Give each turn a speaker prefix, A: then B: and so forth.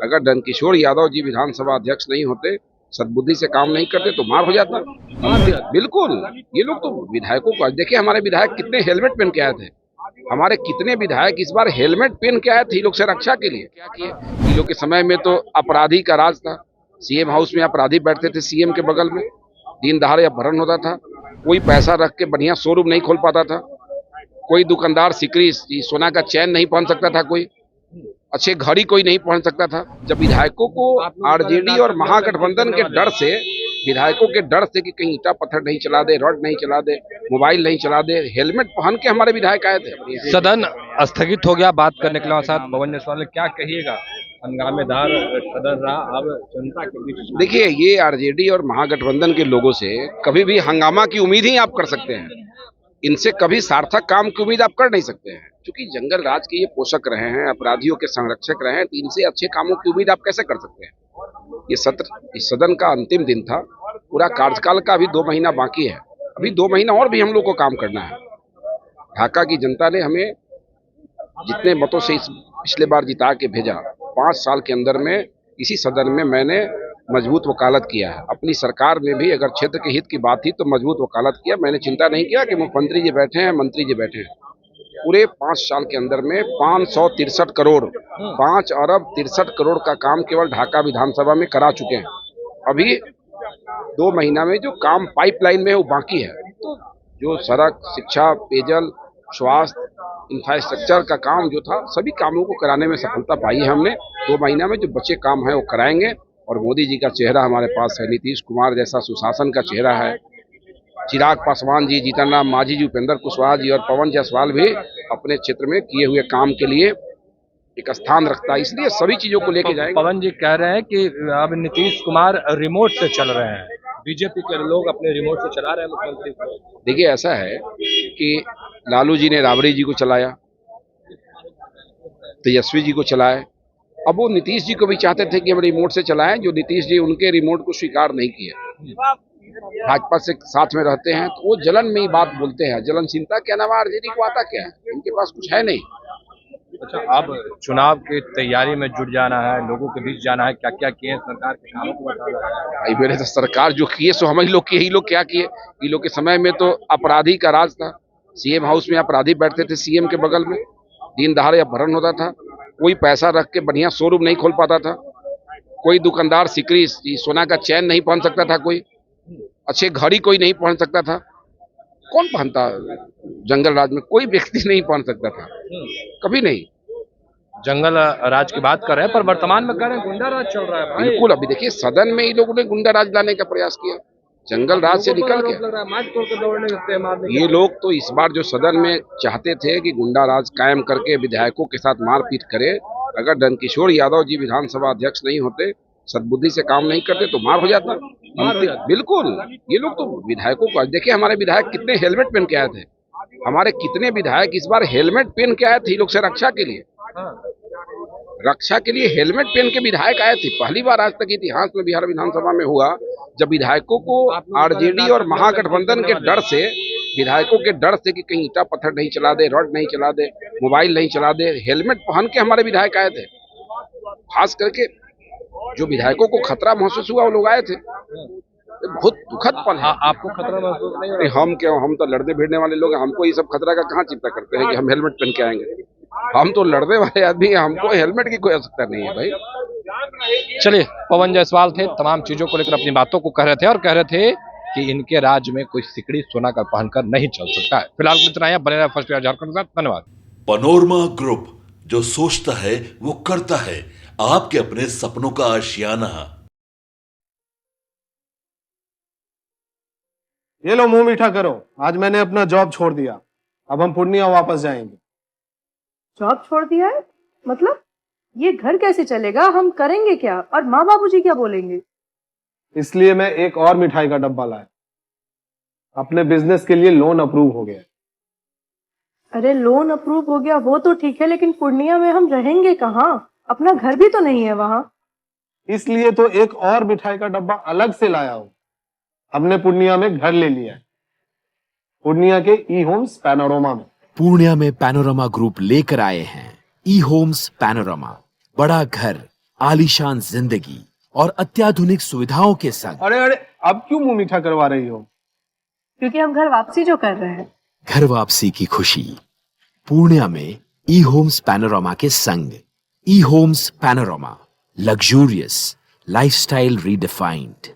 A: अगर नंदकिशोर यादव जी विधानसभा अध्यक्ष नहीं होते, सद्बुद्धि से काम नहीं करते तो मार हो जाता। बिल्कुल। ये लोग तो विधायकों को देखिए, हमारे विधायक कितने हेलमेट पहन के आए थे। हमारे कितने विधायक इस बार हेलमेट पहन के आए थे, ये लोग से रक्षा के लिए। क्या किए, ये लोग के समय में तो अपराधी का राज था। सीएम हाउस में अपराधी बैठते थे सीएम के बगल में, दिन दहाड़े अपहरण होता था। कोई पैसा रख के बढ़िया शोरूम नहीं खोल पाता था। कोई दुकानदार सिकरी सोना का चैन नहीं पहन सकता था। कोई अच्छे घड़ी कोई नहीं पहन सकता था। जब विधायकों को आरजेडी और महागठबंधन के डर से, विधायकों के डर से कि कहीं ईटा पत्थर नहीं चला दे, रॉड नहीं चला दे, मोबाइल नहीं चला दे, हेलमेट पहन के हमारे विधायक आए थे।
B: सदन स्थगित हो गया। बात करने के लिए साथ पवन जायसवाल, क्या कहिएगा? हंगामेदार सदन रहा, अब जनता के बीच।
A: देखिए, ये आरजेडी और महागठबंधन के लोगों से कभी भी हंगामा की उम्मीद ही आप कर सकते हैं। इनसे कभी सार्थक काम की उम्मीद आप कर नहीं सकते हैं, क्योंकि जंगल राज के ये पोषक रहे हैं, अपराधियों के संरक्षक रहे हैं। तो इनसे अच्छे कामों की उम्मीद आप कैसे कर सकते हैं? ये सत्र, इस सदन का अंतिम दिन था। पूरा कार्यकाल का अभी 2 महीना बाकी है। अभी 2 महीना और भी हम लोग को काम करना है। ढाका की जनता ने हमें जितने मतों से इस पिछले बार जिता के भेजा, 5 साल के अंदर में इसी सदन में मैंने मजबूत वकालत किया है। अपनी सरकार में भी अगर क्षेत्र के हित की बात थी तो मजबूत वकालत किया। मैंने चिंता नहीं किया कि मुख्यमंत्री जी बैठे हैं, मंत्री जी बैठे हैं। पूरे 5 साल के अंदर में 563 करोड़, 5 अरब 63 करोड़ का काम केवल ढाका विधानसभा में करा चुके हैं। अभी 2 महीना में जो काम पाइपलाइन में है वो बाकी है। तो जो सड़क, शिक्षा, पेयजल, स्वास्थ्य, इंफ्रास्ट्रक्चर का काम जो था, सभी कामों को कराने में सफलता पाई है हमने। 2 महीना में जो बचे काम है वो कराएंगे। और मोदी जी का चेहरा हमारे पास है, नीतीश कुमार जैसा सुशासन का चेहरा है, चिराग पासवान जी, जीतन राम मांझी जी, उपेंद्र कुशवाहा जी और पवन जायसवाल भी अपने क्षेत्र में किए हुए काम के लिए एक स्थान रखता है। इसलिए सभी चीजों को लेके जाएंगे।
B: पवन जी कह रहे हैं कि अब नीतीश कुमार रिमोट से चल रहे हैं, बीजेपी के लोग अपने रिमोट से चला रहे हैं मुख्यमंत्री को।
A: देखिए, ऐसा है कि लालू जी ने राबड़ी जी को चलाया, तेजस्वी जी को चलाया। अब वो नीतीश जी को भी चाहते थे कि हम रिमोट से चलाएं, जो नीतीश जी उनके रिमोट को स्वीकार नहीं किए। भाजपा से साथ में रहते हैं तो वो जलन में ही बात बोलते हैं। जलनशीलता के अलावा आरजेडी को आता क्या है? इनके पास कुछ है नहीं।
B: अच्छा, अब चुनाव की तैयारी में जुट जाना है, लोगों के बीच जाना है, क्या क्या किए हैं सरकार के कामों को बता रहा है?
A: भाई, मेरे तो सरकार जो किए सो हम ही लोग किए। ही लोग क्या किए? ये लोग के समय में तो अपराधी का राज था। सीएम हाउस में अपराधी बैठते थे सीएम के बगल में, दिन दहाड़े अपहरण होता था। कोई पैसा रख के बढ़िया शोरूम नहीं खोल पाता था। कोई दुकानदार सिकरी सोना का चैन नहीं पहन सकता था। कोई अच्छे घड़ी कोई नहीं पहन सकता था। कौन पहनता? जंगल राज में कोई व्यक्ति नहीं पहन सकता था, कभी नहीं।
B: जंगल राज की बात कर रहे हैं, पर वर्तमान में कह रहे हैं गुंडा राज चल रहा है भाई।
A: बिल्कुल। अभी देखिए, सदन में ये लोगों ने गुंडा राज लाने का प्रयास किया, जंगल राज से निकल के। ये लोग तो इस बार जो सदन में चाहते थे कि गुंडा राज कायम करके विधायकों के साथ मारपीट करे। अगर नंदकिशोर यादव जी विधानसभा अध्यक्ष नहीं होते, सद्बुद्धि से काम नहीं करते तो मार हो जाता। बिल्कुल। ये लोग तो विधायकों को देखिए, हमारे विधायक कितने हेलमेट पहन के आए थे। हमारे कितने विधायक इस बार हेलमेट पहन के आए थे, ये लोग से रक्षा के लिए। रक्षा के लिए हेलमेट पहन के विधायक आए थे। पहली बार आज तक इतिहास में बिहार विधानसभा में हुआ जब विधायकों को आरजेडी और महागठबंधन के डर से, विधायकों के डर से कि कहीं ईटा पत्थर नहीं चला दे, रॉड नहीं चला दे, मोबाइल नहीं चला दे, हेलमेट पहन के हमारे विधायक आए थे। खास करके जो विधायकों को खतरा महसूस हुआ वो लोग आए थे। बहुत दुखद पल है।
B: आपको खतरा महसूस नहीं हो रहा?
A: हम क्या, हम तो लड़ने भिड़ने वाले लोग हैं। हमको ये सब खतरा का कहाँ चिंता करते हैं कि हम हेलमेट पहन के आएंगे? हम तो लड़ने वाले आदमी हैं, हमको हेलमेट की कोई आवश्यकता नहीं है भाई।
B: चलिए, पवन जायसवाल थे, तमाम चीजों को लेकर अपनी बातों को कह रहे थे और कह रहे थे कि इनके राज्य में कोई सिकड़ी सोना का पहनकर नहीं चल सकता है। फिलहाल इतना ही। बने रहे फर्स्ट ईयर झारखंड के साथ। धन्यवाद।
C: पनोरमा ग्रुप, जो सोचता है वो करता है। आपके अपने सपनों का आशियाना।
D: ये लो, मुंह मीठा करो। आज मैंने अपना जॉब छोड़ दिया। अब हम पूर्णिया वापस जाएंगे।
E: जॉब छोड़ दिया है? मतलब ये घर कैसे चलेगा? हम करेंगे क्या? और माँ बाबूजी क्या बोलेंगे?
D: इसलिए मैं एक और मिठाई का डब्बा लाया। अपने बिजनेस के लिए लोन अप्रूव हो गया।
E: अरे, लोन अप्रूव हो गया वो तो ठीक है, लेकिन पूर्णिया में हम रहेंगे कहाँ? अपना घर भी तो नहीं है वहाँ।
D: इसलिए तो एक और मिठाई का डब्बा अलग से लाया हूँ। हमने पूर्णिया में घर ले लिया है, पूर्णिया के ई होम्स पैनोरमा में।
F: पूर्णिया में पैनोरमा ग्रुप लेकर आए हैं ई होम्स पैनोरमा। बड़ा घर, आलीशान जिंदगी और अत्याधुनिक सुविधाओं के संग
D: अरे अरे, अब क्यों मुंह मीठा करवा रही हो?
E: क्योंकि हम घर वापसी जो कर रहे हैं।
F: घर वापसी की खुशी पूर्णिया में ई होम्स पैनोरामा के संग। E homes panorama, luxurious lifestyle redefined.